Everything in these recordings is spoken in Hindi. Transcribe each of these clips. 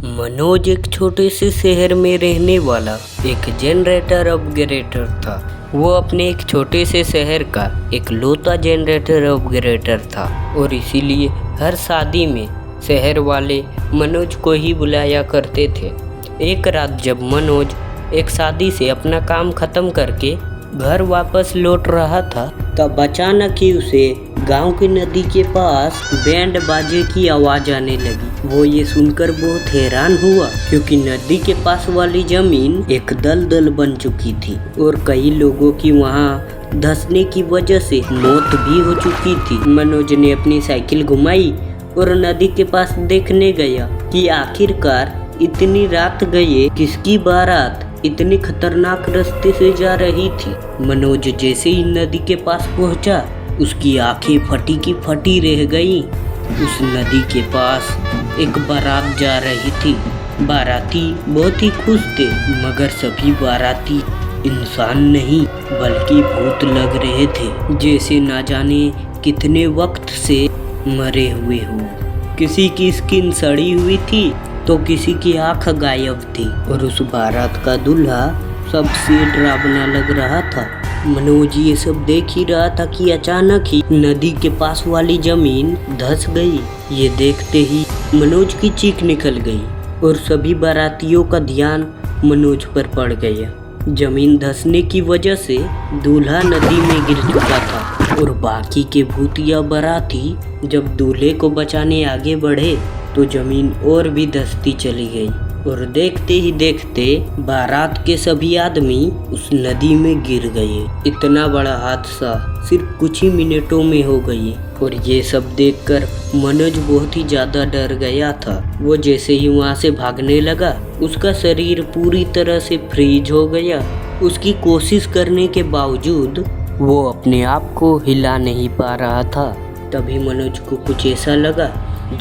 मनोज एक छोटे से शहर में रहने वाला एक जनरेटर ऑपरेटर था। वो अपने एक छोटे से शहर का इकलौता जनरेटर ऑपरेटर था और इसीलिए हर शादी में शहर वाले मनोज को ही बुलाया करते थे। एक रात जब मनोज एक शादी से अपना काम खत्म करके घर वापस लौट रहा था, तब अचानक ही उसे गांव की नदी के पास बैंड बाजे की आवाज आने लगी। वो ये सुनकर बहुत हैरान हुआ क्योंकि नदी के पास वाली जमीन एक दलदल बन चुकी थी और कई लोगों की वहां धंसने की वजह से मौत भी हो चुकी थी। मनोज ने अपनी साइकिल घुमाई और नदी के पास देखने गया कि आखिरकार इतनी रात गए किसकी बारात इतने खतरनाक रास्ते से जा रही थी। मनोज जैसे ही नदी के पास पहुंचा, उसकी आंखें फटी की फटी रह गईं। उस नदी के पास एक बारात जा रही थी। बाराती बहुत ही खुश थे, मगर सभी बाराती इंसान नहीं बल्कि भूत लग रहे थे, जैसे ना जाने कितने वक्त से मरे हुए हो। किसी की स्किन सड़ी हुई थी तो किसी की आंख गायब थी और उस बारात का दूल्हा सबसे डरावना लग रहा था। मनोज ये सब देख ही रहा था कि अचानक ही नदी के पास वाली जमीन धंस गई। ये देखते ही मनोज की चीख निकल गई और सभी बारातियों का ध्यान मनोज पर पड़ गया। जमीन धंसने की वजह से दूल्हा नदी में गिर चुका था और बाकी के भूतिया बाराती जब दूल्हे को बचाने आगे बढ़े तो जमीन और भी धंसती चली गई और देखते ही देखते बारात के सभी आदमी उस नदी में गिर गए। इतना बड़ा हादसा सिर्फ कुछ ही मिनटों में हो गई और ये सब देखकर मनोज बहुत ही ज्यादा डर गया था। वो जैसे ही वहां से भागने लगा, उसका शरीर पूरी तरह से फ्रीज हो गया। उसकी कोशिश करने के बावजूद वो अपने आप को हिला नहीं पा रहा था। तभी मनोज को कुछ ऐसा लगा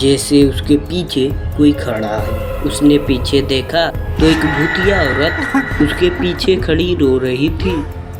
जैसे उसके पीछे कोई खड़ा है। उसने पीछे देखा तो एक भूतिया औरत उसके पीछे खड़ी रो रही थी।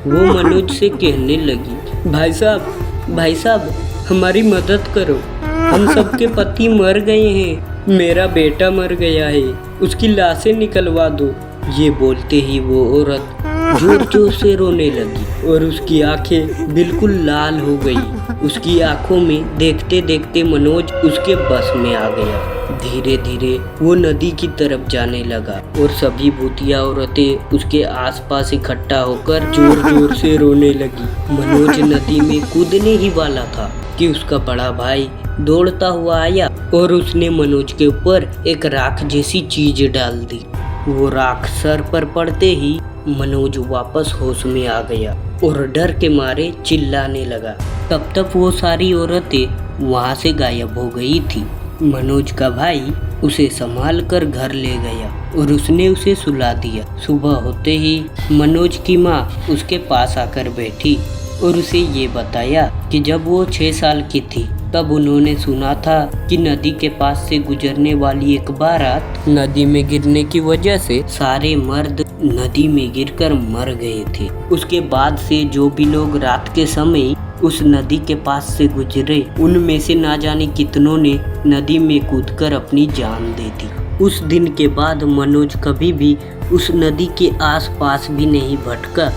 वो मनोज से कहने लगी, भाई साहब हमारी मदद करो, हम सबके पति मर गए हैं, मेरा बेटा मर गया है, उसकी लाशें निकलवा दो। ये बोलते ही वो औरत जोर जोर से रोने लगी और उसकी आंखें बिल्कुल लाल हो गई। उसकी आंखों में देखते देखते मनोज उसके बस में आ गया। धीरे धीरे वो नदी की तरफ जाने लगा और सभी भूतिया औरतें उसके आसपास इकट्ठा होकर जोर जोर से रोने लगी। मनोज नदी में कूदने ही वाला था कि उसका बड़ा भाई दौड़ता हुआ आया और उसने मनोज के ऊपर एक राख जैसी चीज डाल दी। वो राख सर पर पड़ते ही मनोज वापस होश में आ गया और डर के मारे चिल्लाने लगा। तब तक वो सारी औरतें वहां से गायब हो गई थी। मनोज का भाई उसे संभाल कर घर ले गया और उसने उसे सुला दिया। सुबह होते ही मनोज की माँ उसके पास आकर बैठी और उसे ये बताया कि जब वो 6 साल की थी तब उन्होंने सुना था कि नदी के पास से गुजरने वाली एक बारात नदी में गिरने की वजह से सारे मर्द नदी में गिरकर मर गए थे। उसके बाद से जो भी लोग रात के समय उस नदी के पास से गुजरे, उनमें से ना जाने कितनों ने नदी में कूदकर अपनी जान दे दी। उस दिन के बाद मनोज कभी भी उस नदी के आसपास भी नहीं भटका।